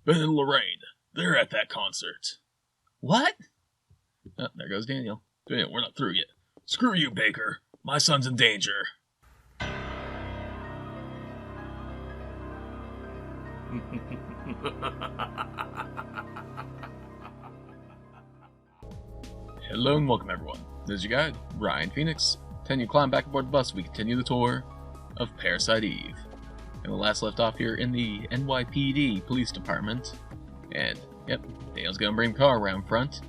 Ben and Lorraine, they're at that concert. What? Oh, there goes Daniel. Daniel, we're not through yet. Screw you, Baker. My son's in danger. Hello and welcome everyone. This is your guide, Ryan Phoenix. You climb back aboard the bus, we continue the tour of Parasite Eve. And we last left off here in the NYPD police department. And, yep, Daniel's gonna bring the car around front.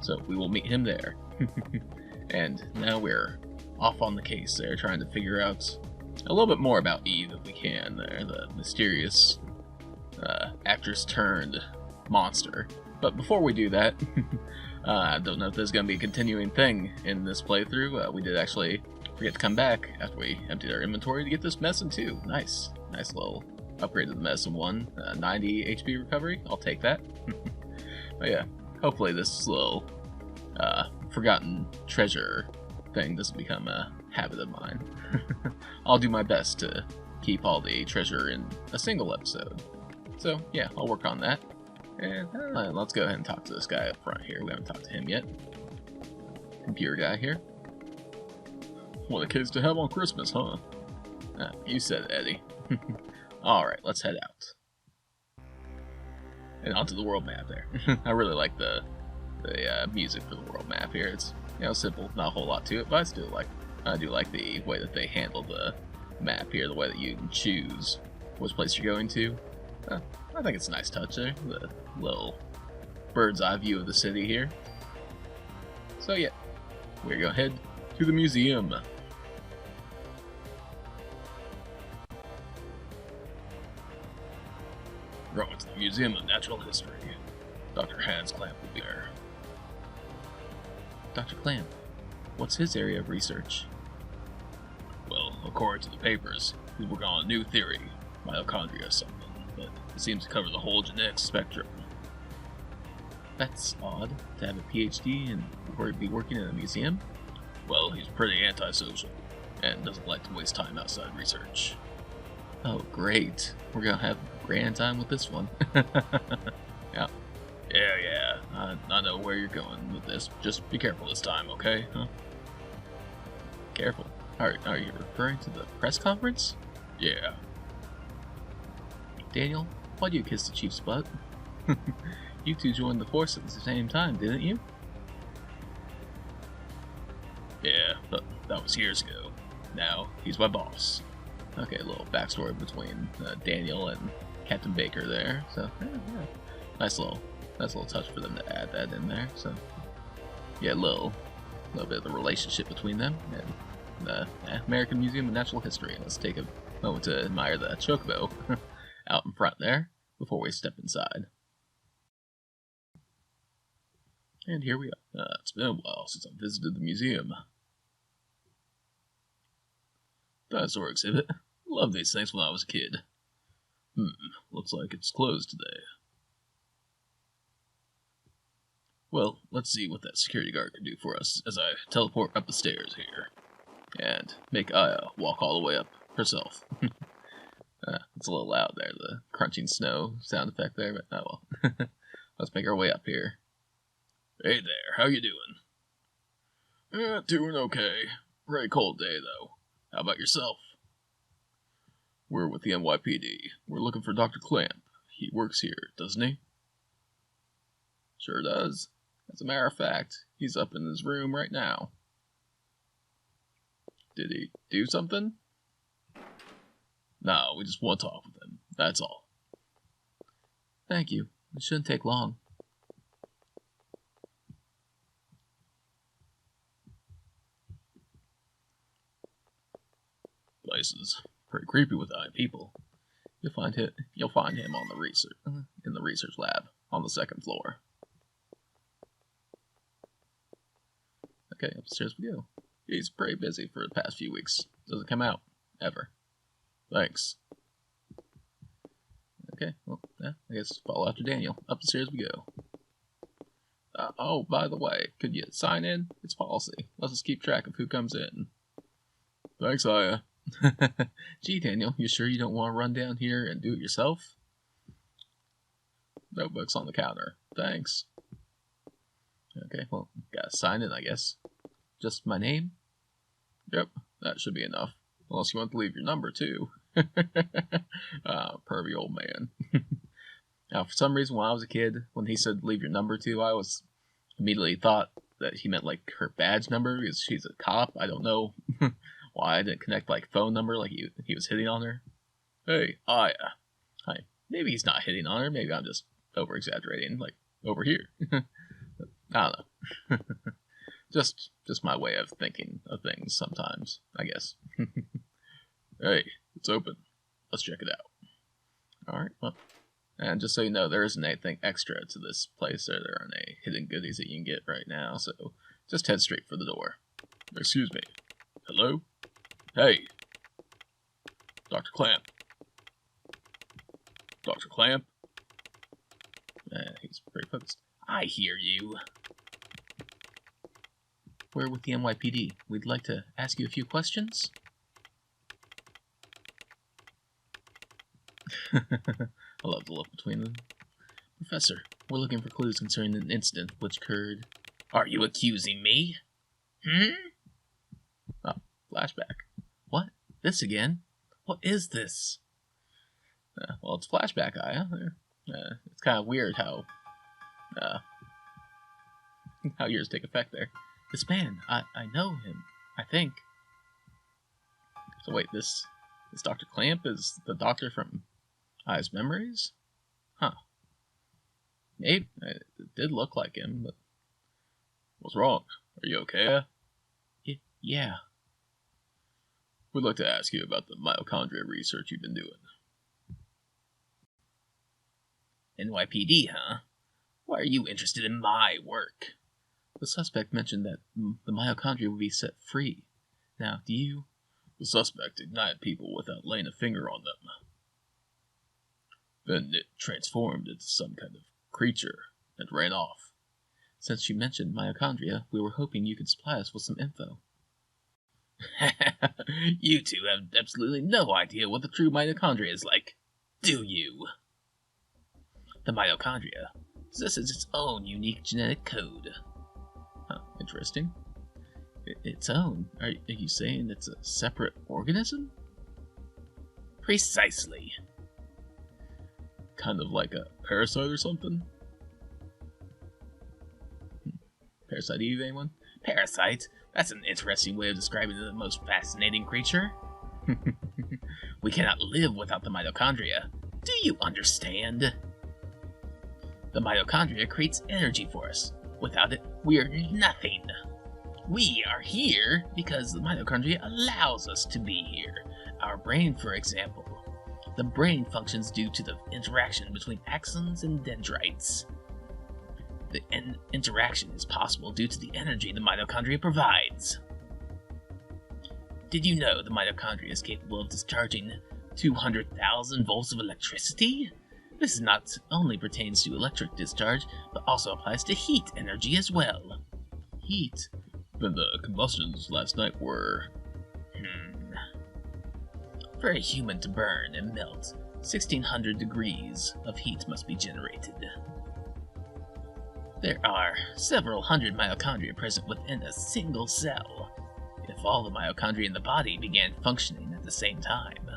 So we will meet him there. And now we're off on the case there, trying to figure out a little bit more about Eve if we can there, the mysterious actress turned monster. But before we do that, I don't know if there's going to be a continuing thing in this playthrough. We did actually forget to come back after we emptied our inventory to get this medicine too. Nice little upgrade to the medicine one. 90 HP recovery, I'll take that. But yeah, hopefully this little forgotten treasure thing doesn't become a habit of mine. I'll do my best to keep all the treasure in a single episode. So yeah, I'll work on that. And let's go ahead and talk to this guy up front here. We haven't talked to him yet. Computer guy here. What a kids to have on Christmas, huh? You said it, Eddie. Alright, let's head out. And onto the world map there. I really like the music for the world map here. It's, simple, not a whole lot to it, but I do like the way that they handle the map here, the way that you can choose which place you're going to. I think it's a nice touch there, the little bird's eye view of the city here. So yeah, we're going to head to the museum. We're going to the Museum of Natural History. Dr. Hans Clamp will be there. Dr. Clamp, what's his area of research? Well, according to the papers, he's working on a new theory, mitochondria or something, but it seems to cover the whole genetic spectrum. That's odd, to have a PhD and be working in a museum. Well, he's pretty antisocial, and doesn't like to waste time outside research. Oh, great. We're gonna have a grand time with this one. Yeah. I know where you're going with this. Just be careful this time, okay? Huh? Careful? Are you referring to the press conference? Yeah. Daniel, why do you kiss the chief's butt? You two joined the force at the same time, didn't you? Yeah, but that was years ago. Now, he's my boss. Okay, a little backstory between Daniel and Captain Baker there. So, yeah. Nice little touch for them to add that in there. So, yeah, a little bit of the relationship between them and the American Museum of Natural History. Let's take a moment to admire the chocobo out in front there before we step inside. And here we are. It's been a while since I visited the museum. Dinosaur exhibit. Loved these things when I was a kid. Looks like it's closed today. Well, let's see what that security guard can do for us as I teleport up the stairs here. And make Aya walk all the way up herself. It's a little loud there, the crunching snow sound effect there, but oh well. Let's make our way up here. Hey there, how you doing? Doing okay. Pretty cold day, though. How about yourself? We're with the NYPD. We're looking for Dr. Clamp. He works here, doesn't he? Sure does. As a matter of fact, he's up in his room right now. Did he do something? No, we just want to talk with him. That's all. Thank you. It shouldn't take long. Place is pretty creepy with people. You'll find him on in the research lab on the second floor. Okay, upstairs we go. He's pretty busy for the past few weeks. Doesn't come out ever. Thanks. Okay, well, yeah, I guess follow after Daniel. Up the stairs we go. Oh, by the way, could you sign in? It's policy. Let's just keep track of who comes in. Thanks, Aya. Gee, Daniel, you sure you don't want to run down here and do it yourself? Notebook's on the counter. Thanks. Okay, well, gotta sign in, I guess. Just my name? Yep, that should be enough. Unless you want to leave your number, too. Pervy old man. Now, for some reason, when I was a kid, when he said leave your number, too, I was immediately thought that he meant, like, her badge number, because she's a cop. I don't know why I didn't connect, like, phone number, like he was hitting on her. Hey, Aya. Hi. Maybe he's not hitting on her. Maybe I'm just over-exaggerating, like, over here. I don't know. Just my way of thinking of things sometimes, I guess. Hey, it's open. Let's check it out. Alright, well. And just so you know, there isn't anything extra to this place. There aren't any hidden goodies that you can get right now, so just head straight for the door. Excuse me. Hello? Hey. Dr. Clamp. Dr. Clamp? He's pretty focused. I hear you. We're with the NYPD. We'd like to ask you a few questions. I love the look between them. Professor, we're looking for clues concerning an incident which occurred. Are you accusing me? Oh, flashback. What? This again? What is this? Well, it's flashback, Aya. It's kind of weird how yours take effect there. This man, I know him, I think. So wait, this Dr. Clamp is the doctor from Aya's memories? Huh. Maybe it did look like him, but what's wrong? Are you okay? Yeah. We'd like to ask you about the mitochondria research you've been doing. NYPD, huh? Why are you interested in my work? The suspect mentioned that the mitochondria would be set free. Now, do you... The suspect ignited people without laying a finger on them. Then it transformed into some kind of creature and ran off. Since you mentioned mitochondria, we were hoping you could supply us with some info. You two have absolutely no idea what the true mitochondria is like, do you? The mitochondria possesses its own unique genetic code. Huh, interesting. Its own? Are you saying it's a separate organism? Precisely. Kind of like a parasite or something? Parasite Eve, anyone? Parasite? That's an interesting way of describing the most fascinating creature. We cannot live without the mitochondria. Do you understand? The mitochondria creates energy for us. Without it, we are nothing. We are here because the mitochondria allows us to be here. Our brain, for example. The brain functions due to the interaction between axons and dendrites. The interaction is possible due to the energy the mitochondria provides. Did you know the mitochondria is capable of discharging 200,000 volts of electricity? This not only pertains to electric discharge, but also applies to heat energy as well. Heat? Then the combustions last night were... For a human to burn and melt, 1600 degrees of heat must be generated. There are several hundred mitochondria present within a single cell. If all the mitochondria in the body began functioning at the same time,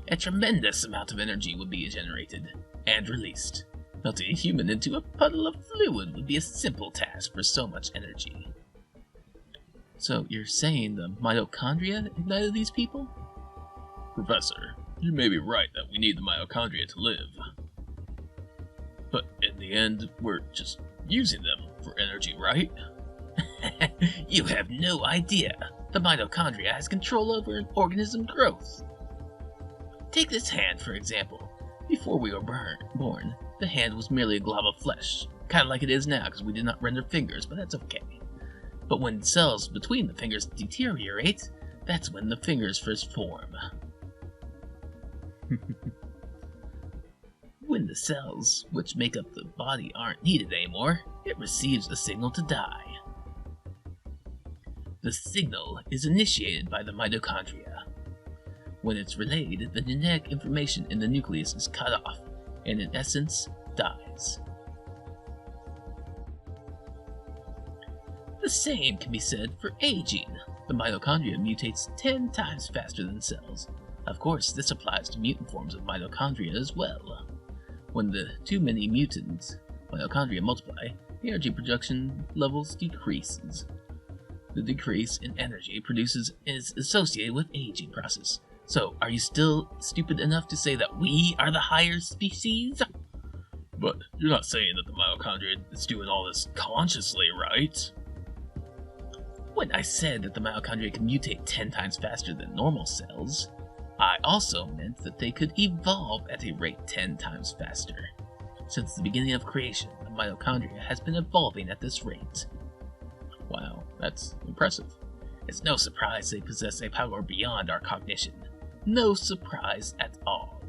a tremendous amount of energy would be generated and released. Melting a human into a puddle of fluid would be a simple task for so much energy. So you're saying the mitochondria ignited these people? Professor, you may be right that we need the mitochondria to live. But in the end, we're just using them for energy, right? You have no idea. The mitochondria has control over an organism's growth. Take this hand, for example. Before we were born, the hand was merely a glob of flesh. Kind of like it is now, because we did not render fingers, but that's okay. But when cells between the fingers deteriorate, that's when the fingers first form. When the cells which make up the body aren't needed anymore, it receives a signal to die. The signal is initiated by the mitochondria. When it's relayed, the genetic information in the nucleus is cut off, and in essence, dies. The same can be said for aging. The mitochondria mutates 10 times faster than cells. Of course, this applies to mutant forms of mitochondria as well. When the too many mutant mitochondria multiply, the energy production levels decreases. The decrease in energy produces is associated with aging process. So, are you still stupid enough to say that we are the higher species? But you're not saying that the mitochondria is doing all this consciously, right? When I said that the mitochondria can mutate 10 times faster than normal cells, I also meant that they could evolve at a rate 10 times faster. Since the beginning of creation, the mitochondria has been evolving at this rate. Wow, that's impressive. It's no surprise they possess a power beyond our cognition. No surprise at all.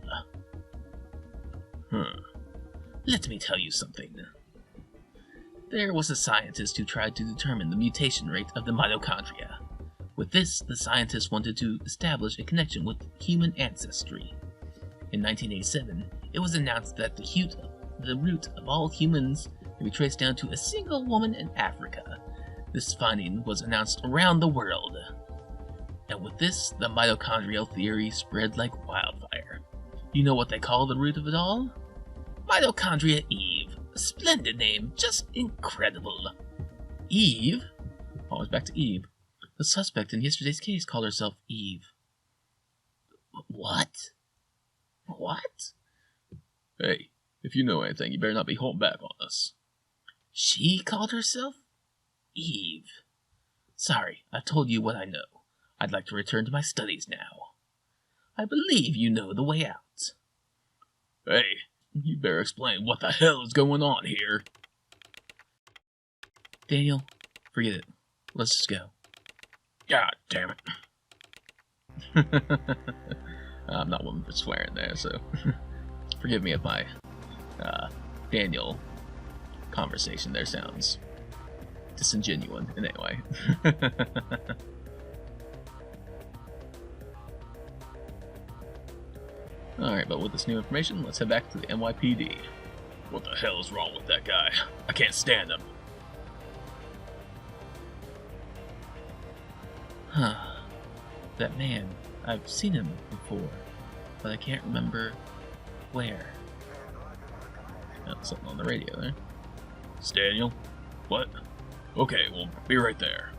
Let me tell you something. There was a scientist who tried to determine the mutation rate of the mitochondria. With this, the scientist wanted to establish a connection with human ancestry. In 1987, it was announced that the root of all humans can be traced down to a single woman in Africa. This finding was announced around the world. And with this, the mitochondrial theory spread like wildfire. You know what they call the root of it all? Mitochondria Eve. A splendid name, just incredible. Eve? Always back to Eve. The suspect in yesterday's case called herself Eve. What? What? Hey, if you know anything, you better not be holding back on us. She called herself Eve. Sorry, I've told you what I know. I'd like to return to my studies now. I believe you know the way out. Hey, you better explain what the hell is going on here. Daniel, forget it. Let's just go. God damn it. I'm not one for swearing there, so forgive me if my Daniel conversation there sounds disingenuous in any way. Alright, but with this new information, let's head back to the NYPD. What the hell is wrong with that guy? I can't stand him. That man. I've seen him before, but I can't remember where. Oh, something on the radio there. It's Daniel? What? Okay, we'll be right there.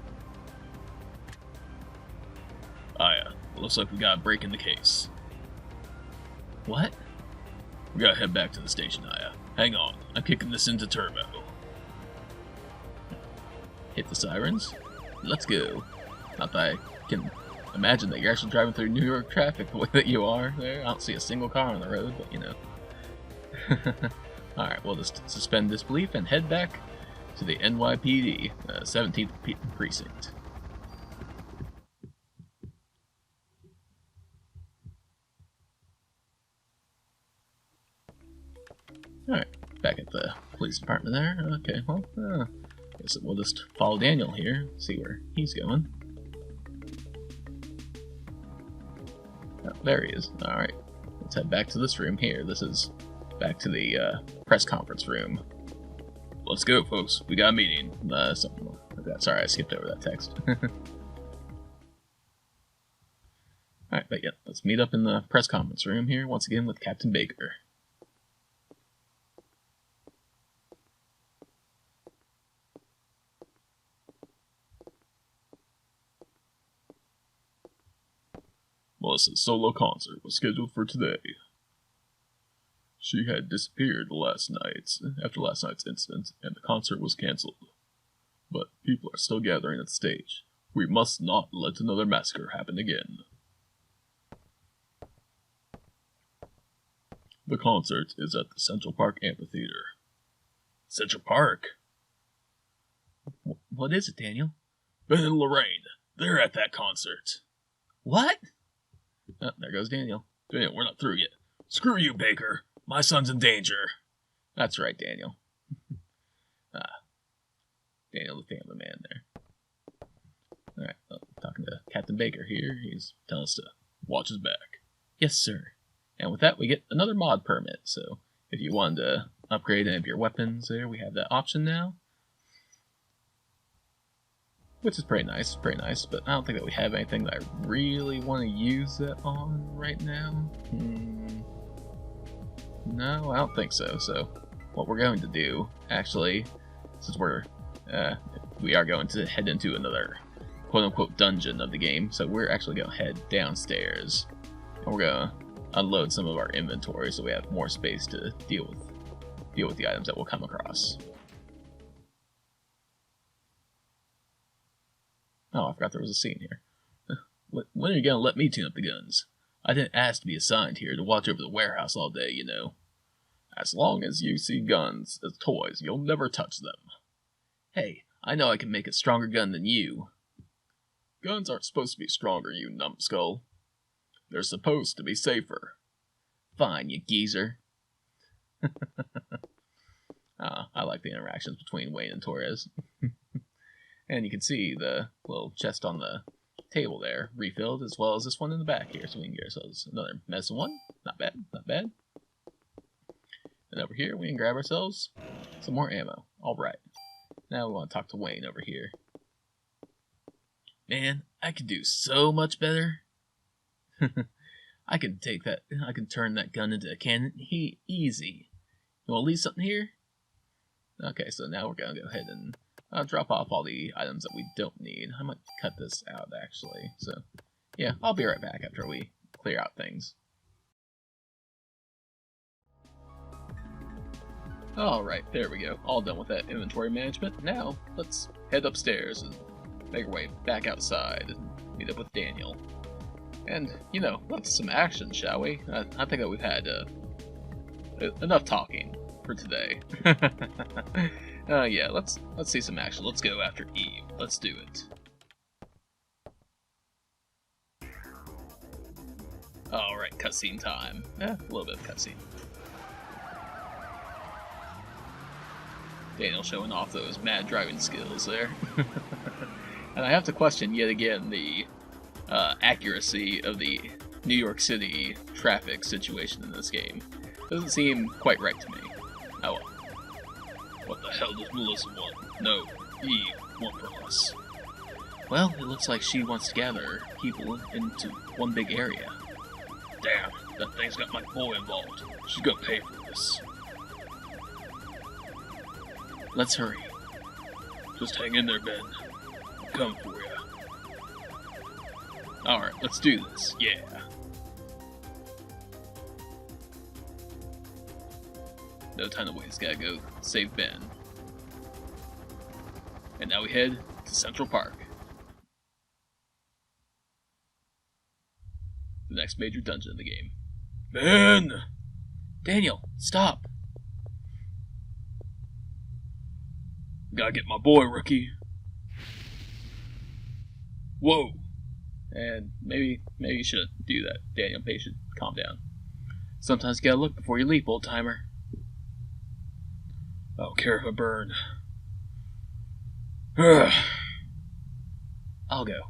Looks like we got a break in the case. What? We gotta head back to the station, Aya. Hang on, I'm kicking this into turbo. Hit the sirens? Let's go. Not that I can imagine that you're actually driving through New York traffic the way that you are there. I don't see a single car on the road, but you know. Alright, we'll just suspend disbelief and head back to the NYPD, 17th Precinct. Alright, back at the police department there. Okay, well, guess we'll just follow Daniel here, see where he's going. Oh, there he is. Alright, let's head back to this room here. This is back to the press conference room. Let's go, folks. We got a meeting. Something like that. Sorry, I skipped over that text. Alright, but yeah, let's meet up in the press conference room here once again with Captain Baker. Melissa's solo concert was scheduled for today. She had disappeared after last night's incident, and the concert was cancelled. But people are still gathering at the stage. We must not let another massacre happen again. The concert is at the Central Park Amphitheater. Central Park? What is it, Daniel? Ben and Lorraine, they're at that concert. What? Oh, there goes Daniel. Daniel, we're not through yet. Screw you, Baker. My son's in danger. That's right, Daniel. Daniel, the family man there. Alright, well, talking to Captain Baker here. He's telling us to watch his back. Yes, sir. And with that, we get another mod permit. So, if you wanted to upgrade any of your weapons there. We have that option now. Which is pretty nice, but I don't think that we have anything that I really want to use that on right now. No, I don't think so. So, what we're going to do, actually, since we are going to head into another quote-unquote dungeon of the game, so we're actually going to head downstairs, and we're going to unload some of our inventory so we have more space to deal with the items that we'll come across. Oh, I forgot there was a scene here. When are you going to let me tune up the guns? I didn't ask to be assigned here to watch over the warehouse all day, you know. As long as you see guns as toys, you'll never touch them. Hey, I know I can make a stronger gun than you. Guns aren't supposed to be stronger, you numbskull. They're supposed to be safer. Fine, you geezer. I like the interactions between Wayne and Torres. And you can see the little chest on the table there, refilled, as well as this one in the back here, so we can get ourselves another medicine one. Not bad, not bad. And over here, we can grab ourselves some more ammo. Alright. Now we want to talk to Wayne over here. Man, I could do so much better. I can turn that gun into a cannon easy. You want to leave something here? Okay, so now we're going to go ahead and drop off all the items that we don't need. I might cut this out, actually. So, yeah, I'll be right back after we clear out things. Alright, there we go. All done with that inventory management. Now, let's head upstairs and make our way back outside and meet up with Daniel. And, you know, let's some action, shall we? I think that we've had enough talking for today. Yeah, let's see some action. Let's go after Eve. Let's do it. Alright, cutscene time. A little bit of cutscene. Daniel showing off those mad driving skills there. And I have to question yet again the accuracy of the New York City traffic situation in this game. Doesn't seem quite right to me. Oh well. What the hell does Melissa want? No, Eve want from us. Well, it looks like she wants to gather people into one big area. Damn, that thing's got my boy involved. She's gonna pay for this. Let's hurry. Just hang in there, Ben. I'm coming for you. Alright, let's do this. Yeah. No time to waste. Gotta go save Ben. And now we head to Central Park. The next major dungeon of the game. Ben! Daniel, stop! Gotta get my boy, rookie. Whoa! And maybe you shouldn't do that, Daniel. Maybe you should calm down. Sometimes you gotta look before you leap, old timer. I don't care if I burn. I'll go.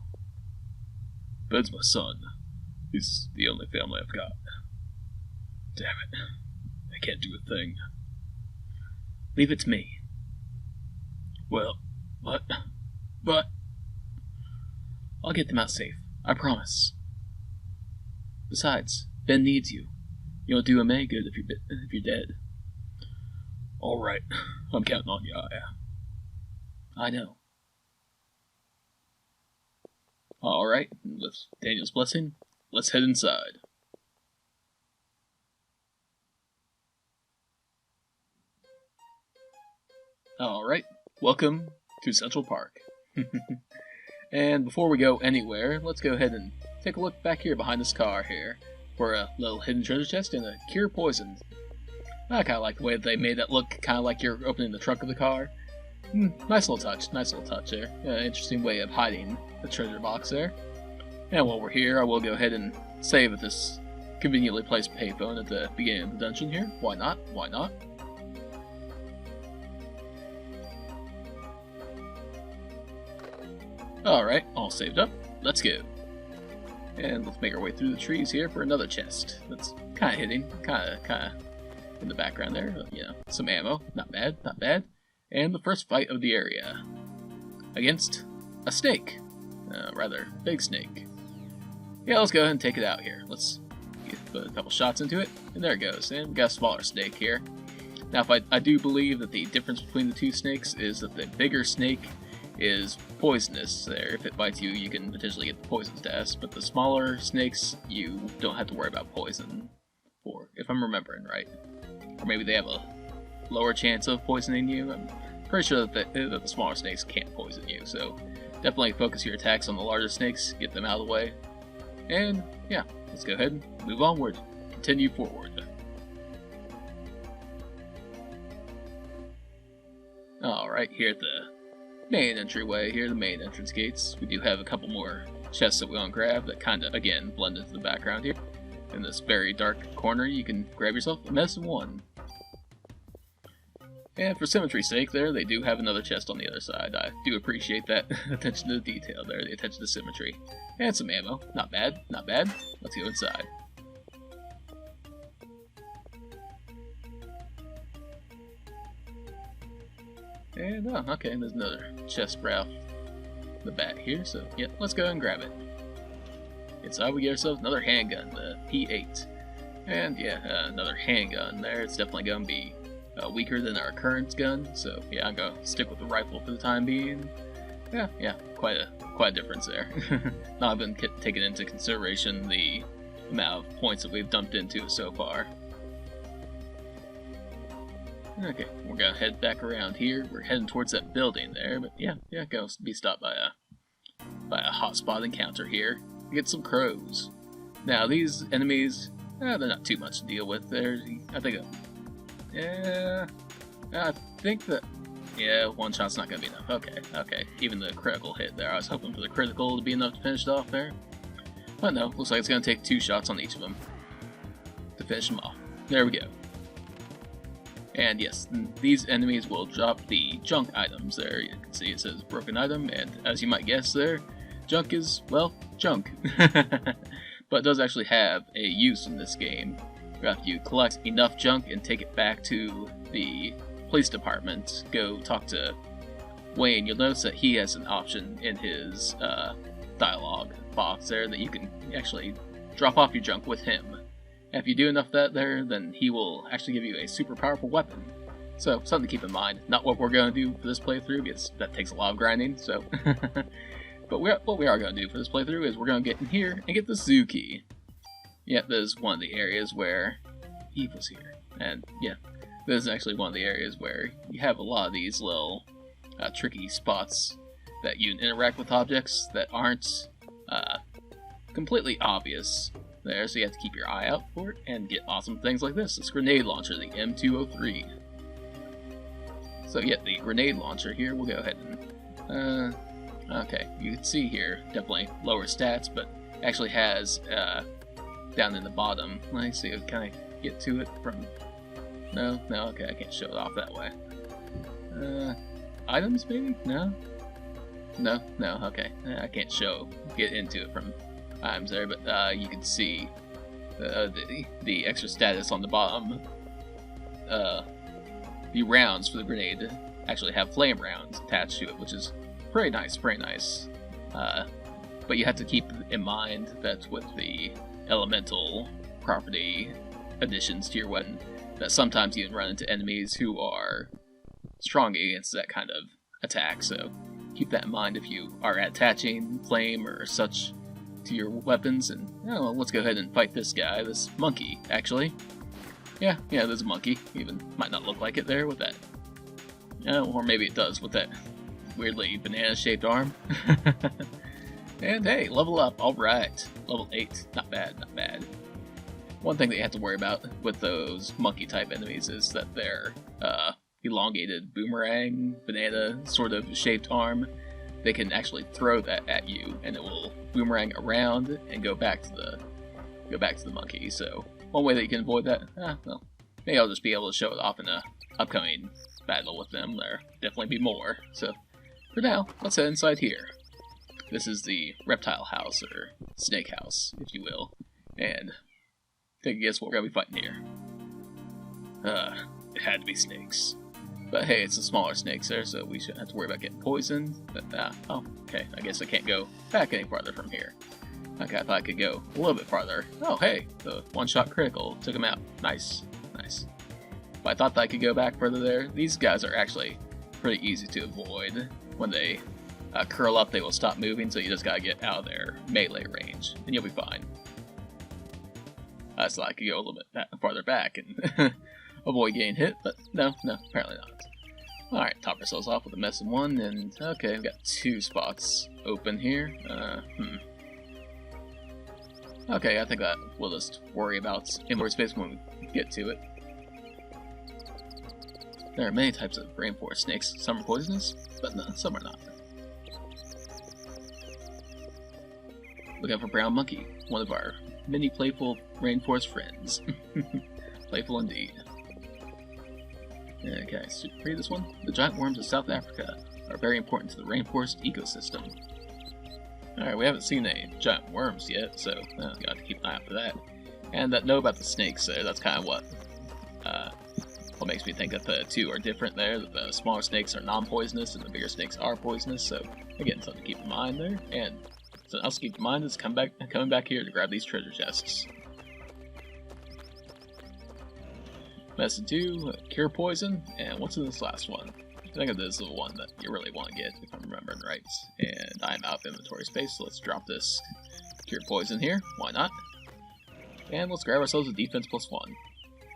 Ben's my son. He's the only family I've got. Damn it. I can't do a thing. Leave it to me. Well, but... I'll get them out safe. I promise. Besides, Ben needs you. You don't do him any good if you're dead. Alright, I'm counting on you, I know. Alright, with Daniel's blessing, let's head inside. Alright, welcome to Central Park. And before we go anywhere, let's go ahead and take a look back here behind this car here for a little hidden treasure chest and a cure poison. I kind of like the way that they made that look kind of like you're opening the trunk of the car. Nice little touch there. Interesting way of hiding the treasure box there. And while we're here, I will go ahead and save at this conveniently placed payphone at the beginning of the dungeon here. Why not? Why not? Alright, all saved up. Let's go. And let's make our way through the trees here for another chest. That's kind of hidden. Kind of in the background there. You know, some ammo. Not bad, not bad. And the first fight of the area. Against a snake. Rather big snake. Yeah, let's go ahead and take it out here. Let's put a couple shots into it. And there it goes. And we got a smaller snake here. Now, I do believe that the difference between the two snakes is that the bigger snake is poisonous there. If it bites you, you can potentially get the poison status. But the smaller snakes, you don't have to worry about poison for, if I'm remembering right. Or maybe they have a lower chance of poisoning you. I'm pretty sure that the smaller snakes can't poison you, so definitely focus your attacks on the larger snakes, get them out of the way. And yeah, let's go ahead and move onward. Continue forward. Alright, here at the main entryway, here, the main entrance gates, we do have a couple more chests that we want to grab that kind of, again, blend into the background here. In this very dark corner, you can grab yourself a medicine 1. And for symmetry's sake there, they do have another chest on the other side. I do appreciate that attention to the detail there, the attention to symmetry. And some ammo. Not bad, not bad. Let's go inside. And, oh, okay, there's another chest right off the bat here, so yeah, let's go and grab it. Inside we get ourselves another handgun, the P8. And yeah, another handgun there. It's definitely going to be weaker than our current gun, so yeah, I'm gonna stick with the rifle for the time being. Yeah, quite a difference there. Not been taken into consideration the amount of points that we've dumped into it so far. Okay, we're gonna head back around here. We're heading towards that building there, but yeah, gonna be stopped by a hotspot encounter here. Get some crows. Now these enemies, they're not too much to deal with. I think that, yeah, one shot's not gonna be enough. Okay. Even the critical hit there. I was hoping for the critical to be enough to finish it off there. But no, looks like it's gonna take 2 shots on each of them to finish them off. There we go. And yes, these enemies will drop the junk items there. You can see it says broken item, and as you might guess there, junk is, well, junk. But it does actually have a use in this game. After you collect enough junk and take it back to the police department, go talk to Wayne, you'll notice that he has an option in his dialogue box there that you can actually drop off your junk with him. And if you do enough of that there, then he will actually give you a super powerful weapon. So, something to keep in mind. Not what we're going to do for this playthrough, because that takes a lot of grinding, so... But what we are going to do for this playthrough is we're going to get in here and get the zoo key. Yeah, this is one of the areas where Eve was here. And yeah, this is actually one of the areas where you have a lot of these little tricky spots that you interact with objects that aren't completely obvious there, so you have to keep your eye out for it and get awesome things like this grenade launcher, the M203. So yeah, the grenade launcher here, we'll go ahead and okay, you can see here, definitely lower stats, but actually has down in the bottom. Let me see, can I get to it from... No, okay, I can't show it off that way. Items maybe? No, okay, I can't get into it from items there, but you can see the extra status on the bottom. The rounds for the grenade actually have flame rounds attached to it, which is pretty nice. But you have to keep in mind that with the elemental property additions to your weapon, that sometimes you can run into enemies who are strong against that kind of attack, so keep that in mind if you are attaching flame or such to your weapons. And well, let's go ahead and fight this guy, this monkey, actually. Yeah, there's a monkey. Even might not look like it there with that. Or maybe it does with that weirdly banana-shaped arm. And hey, level up, alright. Level 8, not bad. One thing that you have to worry about with those monkey-type enemies is that their elongated boomerang, banana sort of shaped arm, they can actually throw that at you, and it will boomerang around and go back to the monkey. So one way that you can avoid that, well, maybe I'll just be able to show it off in a upcoming battle with them. There'll definitely be more. So for now, let's head inside here. This is the reptile house, or snake house, if you will, and take a guess what we're gonna be fighting here. It had to be snakes. But hey, it's the smaller snakes there, so we shouldn't have to worry about getting poisoned. But, oh, okay, I guess I can't go back any farther from here. Okay, I thought I could go a little bit farther. Oh, hey, the one-shot critical took him out. Nice, nice. But I thought that I could go back further there. These guys are actually pretty easy to avoid. When they curl up, they will stop moving, so you just gotta get out of their melee range, and you'll be fine. So I could go a little bit farther back and avoid getting hit, but no, apparently not. Alright, top ourselves off with a mess of one, and okay, we've got 2 spots open here. Okay, I think that we'll just worry about inventory space when we get to it. There are many types of rainforest snakes. Some are poisonous, but no, some are not. Look out for brown monkey, one of our many playful rainforest friends. Playful indeed. Okay, super free this one. The giant worms of South Africa are very important to the rainforest ecosystem. Alright, we haven't seen any giant worms yet, so gotta keep an eye out for that. And that note about the snakes there, that's kind of what makes me think that the two are different there, that the smaller snakes are non-poisonous and the bigger snakes are poisonous, so again, something to keep in mind there. And something else to keep in mind is coming back here to grab these treasure chests. Medicine 2, cure poison, and what's in this last one? I think this is the one that you really want to get, if I'm remembering right. And I'm out of inventory space, so let's drop this cure poison here, why not? And let's grab ourselves a defense +1.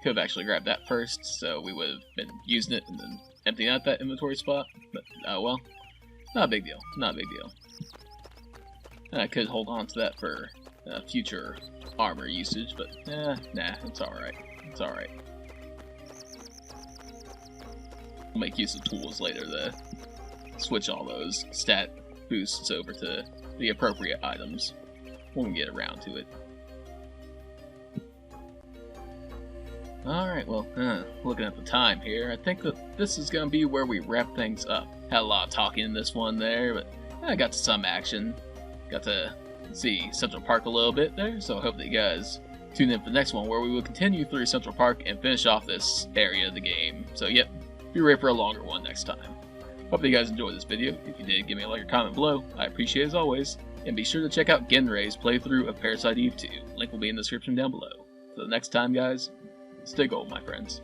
Could have actually grabbed that first, so we would have been using it and then emptying out that inventory spot, but oh well. Not a big deal, not a big deal. And I could hold on to that for future armor usage, but nah, it's alright. It's alright. We'll make use of tools later to switch all those stat boosts over to the appropriate items when we get around to it. Alright, well, looking at the time here, I think that this is going to be where we wrap things up. Had a lot of talking in this one there, but I got to some action. Got to see Central Park a little bit there, so I hope that you guys tune in for the next one where we will continue through Central Park and finish off this area of the game. So yep, be ready for a longer one next time. Hope that you guys enjoyed this video. If you did, give me a like or comment below. I appreciate it as always. And be sure to check out Genrei's playthrough of Parasite Eve 2. Link will be in the description down below. So the next time, guys, stay gold, my friends.